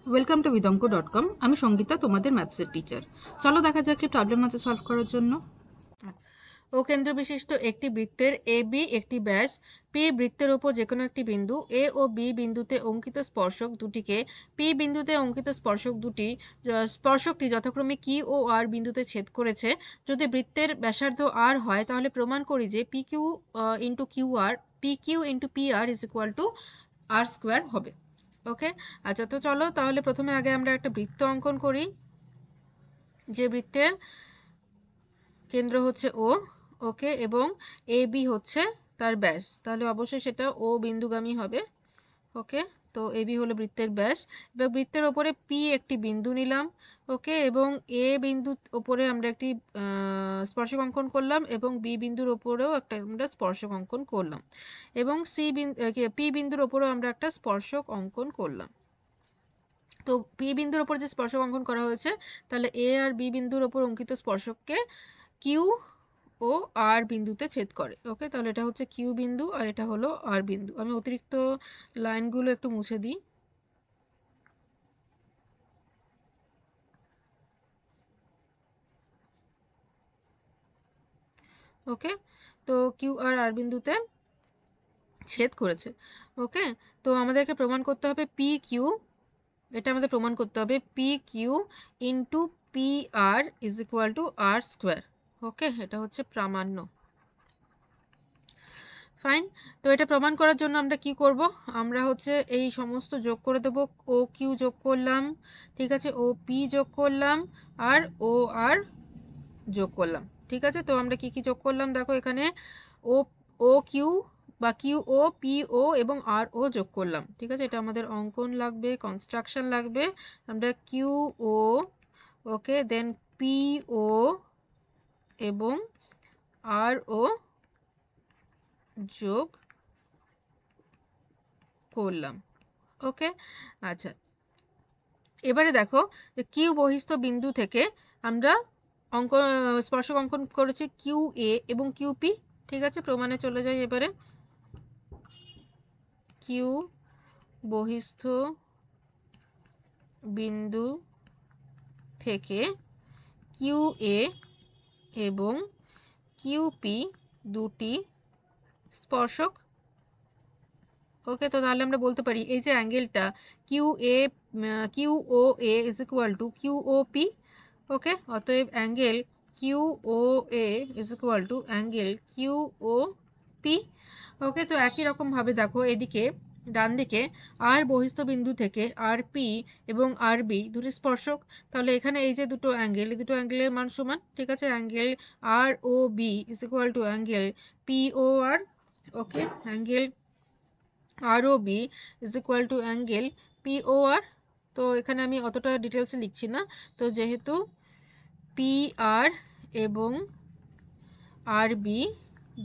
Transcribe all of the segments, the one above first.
Welcome to বিদঙ্ক.com। আমি সঙ্গীতা, তোমাদের ম্যাথসের teacher. চলো দেখা যাক কি প্রবলেম আছে সলভ করার জন্য। ও কেন্দ্র বিশিষ্ট একটি বৃত্তের এ বি একটি ব্যাস পি বৃত্তের ওপর যে কোনো একটি বিন্দু এ ও বি বিন্দুতে অঙ্কিত স্পর্শক দুটিকে পি বিন্দুতে অঙ্কিত স্পর্শকটি যথাক্রমে কি ও আর বিন্দুতে ছেদ করেছে। যদি বৃত্তের ব্যাসার্ধ আর হয় তাহলে প্রমাণ করি যে P Q into Q R P Q into P R is equal to R square হবে। ওকে, আচ্ছা, তো চলো তাহলে প্রথমে আগে আমরা একটা বৃত্ত অঙ্কন করি, যে বৃত্তের কেন্দ্র হচ্ছে ও, ওকে, এবং এ বি হচ্ছে তার ব্যাস, তাহলে অবশ্যই সেটা ও বিন্দুগামী হবে। ওকে, তো এ বি হলো বৃত্তের ব্যাস, এবং বৃত্তের ওপরে পি একটি বিন্দু নিলাম। ওকে, এবং এ বিন্দুর ওপরে আমরা একটি স্পর্শক অঙ্কন করলাম, এবং বি বিন্দুর ওপরেও একটা আমরা স্পর্শক অঙ্কন করলাম, এবং পি বিন্দুর ওপরেও আমরা একটা স্পর্শক অঙ্কন করলাম। তো পি বিন্দুর ওপর যে স্পর্শক অঙ্কন করা হয়েছে, তাহলে এ আর বি বিন্দুর ওপর অঙ্কিত স্পর্শককে কিউ ও আর বিন্দুতে ছেদ করে। ওকে, তাহলে এটা হচ্ছে কিউ বিন্দু আর এটা হলো আর বিন্দু। আমি অতিরিক্ত লাইনগুলো একটু মুছে দিই। ওকে, তো কিউ আর আর বিন্দুতে ছেদ করেছে। ওকে, তো আমাদেরকে প্রমাণ করতে হবে পি কিউ, এটা আমাদের প্রমাণ করতে হবে P Q into P R is equal to R square. Okay, এটা হচ্ছে প্রামাণ্য। ফাইন, তো এটা প্রমাণ করার জন্য আমরা কি করব, আমরা হচ্ছে এই সমস্ত যোগ করে দেব। ও কিউ যোগ করলাম, ঠিক আছে, ও পি যোগ করলাম, আর ও আর যোগ করলাম। ঠিক আছে, তো আমরা কি কি যোগ করলাম দেখো এখানে, ও ও কিউ বা কিউ ও পি ও এবং আর ও যোগ করলাম। ঠিক আছে, এটা আমাদের অঙ্কন লাগবে, কনস্ট্রাকশন লাগবে। আমরা কিউ ও, ওকে, দেন পি ও এবং আর ও যোগ করলাম। ওকে, আচ্ছা, এবারে দেখো যে কিউ বহিস্থ বিন্দু থেকে আমরা স্পর্শক অঙ্কন করেছি কিউ এ এবং কিউ পি। ঠিক আছে, প্রমাণে চলে যাই এবারে। কিউ বহিস্থ বিন্দু থেকে কিউ এ এবং কিউ পি দুটি স্পর্শক। ওকে, তো তাহলে আমরা বলতে পারি এই যে অ্যাঙ্গেলটা Q A Q O A is equal to Q O P. Okay, অতএব angle Q O A is equal to angle Q O P. Okay, তো একই রকমভাবে দেখো এদিকে ডান দিকে আর বহিস্থ বিন্দু থেকে আর পি এবং আর বি দুটি স্পর্শক, তাহলে এখানে এই যে দুটো অ্যাঙ্গেল, এই দুটো অ্যাঙ্গেলের মান সমান। ঠিক আছে, angle R O B is equal to angle P O R. Okay, angle R O B is equal to angle P O R. তো এখানে আমি অতটা ডিটেলসে লিখছি না, তো যেহেতু পি আর এবং আর বি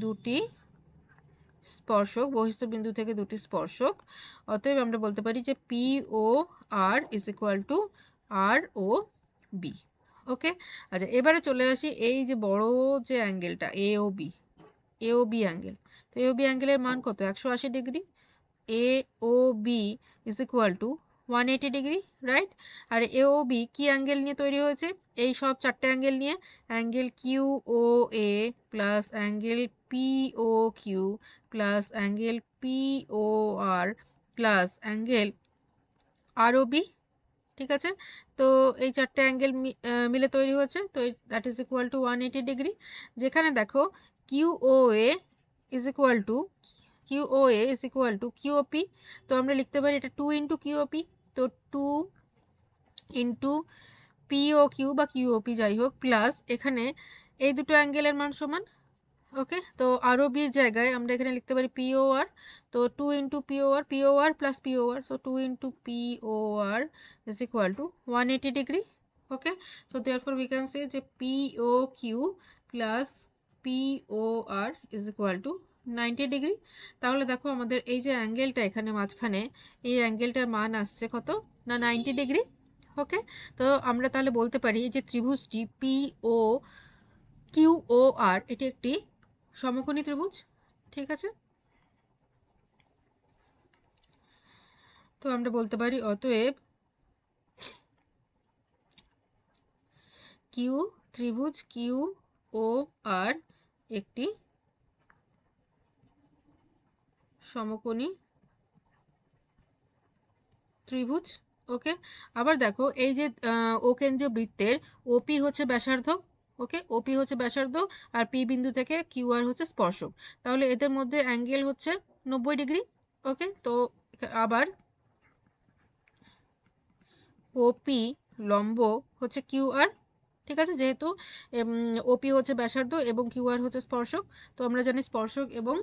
দুটি স্পর্শক, বহিস্থ বিন্দু থেকে দুটি স্পর্শক, অতএব আমরা বলতে পারি যে P O R is equal to R O B. Okay, আচ্ছা, এবারে চলে আসি এই যে বড় যে অ্যাঙ্গেলটা A O B, A O B angle. তো এ ও বি অ্যাঙ্গেলের মান কত, 180 degree. A O B is equal to 180 degree, right? আর এ ও বি কি অ্যাঙ্গেল নিয়ে তৈরি হয়েছে, এই সব চারটে অ্যাঙ্গেল নিয়ে, angle Q O A plus angle P O Q plus angle P O R plus angle R O B. ঠিক আছে, তো এই চারটে অ্যাঙ্গেল মিলে তৈরি হয়েছে, তো that is equal to 180 degree. যেখানে দেখো Q O A is equal to Q O A is equal to Q O P, তো আমরা লিখতে পারি এটা 2 ইন্টু কিউওপি। তো 2 ইন্টু পিও কিউ বা কিউওপি যাই হোক, প্লাস এখানে এই দুটো অ্যাঙ্গেলের মান সমান। ওকে, তো আরও বির জায়গায় আমরা এখানে লিখতে পারি পিও আর। তো 2 into P O R plus P O R, so 2 into P O R is equal to 180 degree. Okay, so therefore we can say যে P O Q plus P O R is equal to 90 degree. তাহলে দেখো আমাদের এই যে অ্যাঙ্গেলটা এখানে মাঝখানে, এই অ্যাঙ্গেলটার মান আসছে কত না 90 ডিগ্রি। ওকে, তো আমরা তাহলে বলতে পারি যে ত্রিভুজটি পি ও কিউ ও আর এটি একটি সমকোণী ত্রিভুজ। ঠিক আছে, তো আমরা বলতে পারি অতএব ত্রিভুজ কিউ ও আর একটি সমকোণী ত্রিভুজ। ওকে, আবার দেখো এই যে ও কেন্দ্রীয় বৃত্তের ওপি হচ্ছে ব্যাসার্ধ। ওকে, ওপি হচ্ছে ব্যাসার্ধ আর পি বিন্দু থেকে কিউ আর হচ্ছে স্পর্শক, তাহলে এদের মধ্যে অ্যাঙ্গেল হচ্ছে 90 ডিগ্রি। ওকে, তো আবার ওপি লম্ব হচ্ছে কিউ আর। ঠিক আছে, যেহেতু ওপি হচ্ছে ব্যাসার্ধ এবং কিউ আর হচ্ছে স্পর্শক, তো আমরা জানি স্পর্শক এবং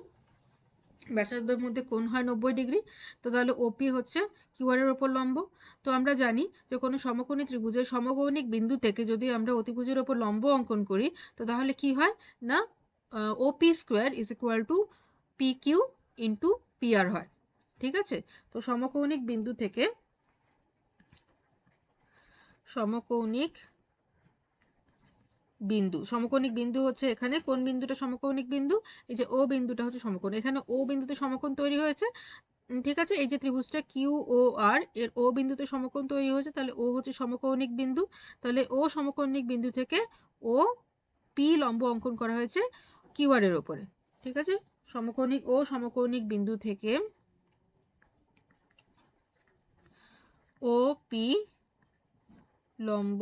ব্যাসার্ধের মধ্যে কোণ হয় 90 ডিগ্রি। তো তাহলে ওপি হচ্ছে কিউআর এর ওপর লম্ব। তো আমরা জানি যে কোনো সমকোণী ত্রিভুজের সমকৌণিক বিন্দু থেকে যদি আমরা অতিভুজের ওপর লম্ব অঙ্কন করি, তো তাহলে কি হয় না, OP square is equal to P Q into P R হয়। ঠিক আছে, তো সমকৌণিক বিন্দু থেকে সমকৌণিক বিন্দু হচ্ছে এখানে কোন বিন্দুটা সমকৌণিক বিন্দু, এই যে ও বিন্দুটা হচ্ছে সমকোণ, এখানে ও বিন্দুতে সমকোণ তৈরি হয়েছে। ঠিক আছে, এই যে ত্রিভুজটা কিউ ও আর এর ও বিন্দুতে সমকোণ তৈরি হয়েছে, তাহলে ও হচ্ছে সমকৌণিক বিন্দু। তাহলে ও সমকৌণিক বিন্দু থেকে ও পি লম্ব অঙ্কন করা হয়েছে কিউ আর এর উপরে। ঠিক আছে, সমকৌণিক বিন্দু থেকে ও পি লম্ব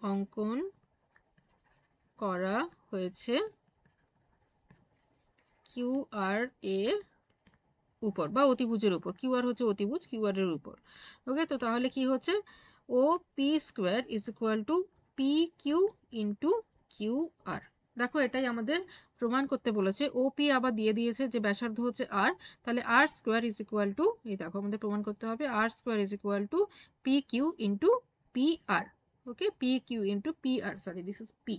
অঙ্কন করা হয়েছে কিউ আর এর উপর বা অতিভুজের উপর। কিউ আর হচ্ছে অতিভুজ, কিউ আর এর উপর। ওকে, তো তাহলে কি হচ্ছে, O P square is equal to P Q into Q R. দেখো এটাই আমাদের প্রমাণ করতে বলেছে। ও পি আবার দিয়ে দিয়েছে যে ব্যাসার্ধ হচ্ছে আর, তাহলে R square is equal to, এই দেখো আমাদের প্রমাণ করতে হবে R square is equal to P Q into P R. Okay, P Q into P R, sorry this is P.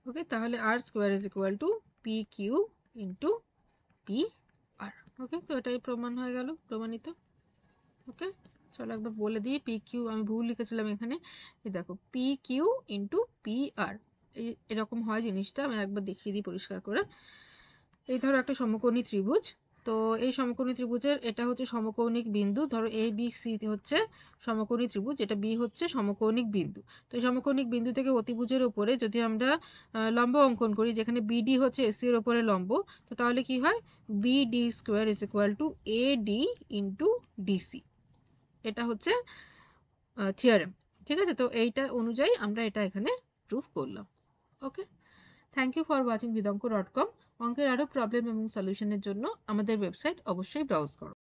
Okay, তাহলে R square is equal to P Q into P R. Okay, তো এটাই প্রমাণ হয়ে গেল, প্রমাণিত। ওকে, চলো একবার বলে দিই, পি কিউ আমি ভুল লিখেছিলাম এখানে, এই দেখো পি কিউ ইন্টু পি আর, এরকম হয় জিনিসটা। আমি একবার দেখিয়ে দিই পরিষ্কার করে। এই ধরো একটা সমকোণী ত্রিভুজ, তো এই সমকোণী ত্রিভুজের এটা হচ্ছে সমকৌণিক বিন্দু, ধরো এ বি সি হচ্ছে সমকোণী ত্রিভুজ, এটা বি হচ্ছে সমকৌণিক বিন্দু। তো এই সমকৌণিক বিন্দু থেকে অতিভুজের উপরে যদি আমরা লম্ব অঙ্কন করি, যেখানে বিডি হচ্ছে এসি এর উপরে লম্ব, তো তাহলে কি হয়, BD square is equal two A D into DC. এটা হচ্ছে থিওরেম। ঠিক আছে, তো এইটা অনুযায়ী আমরা এটা এখানে প্রুফ করলাম। Okay, thank you for watching bidanko.com। অঙ্কের আরও প্রবলেম এবং সলিউশনের জন্য আমাদের ওয়েবসাইট অবশ্যই ব্রাউজ করো।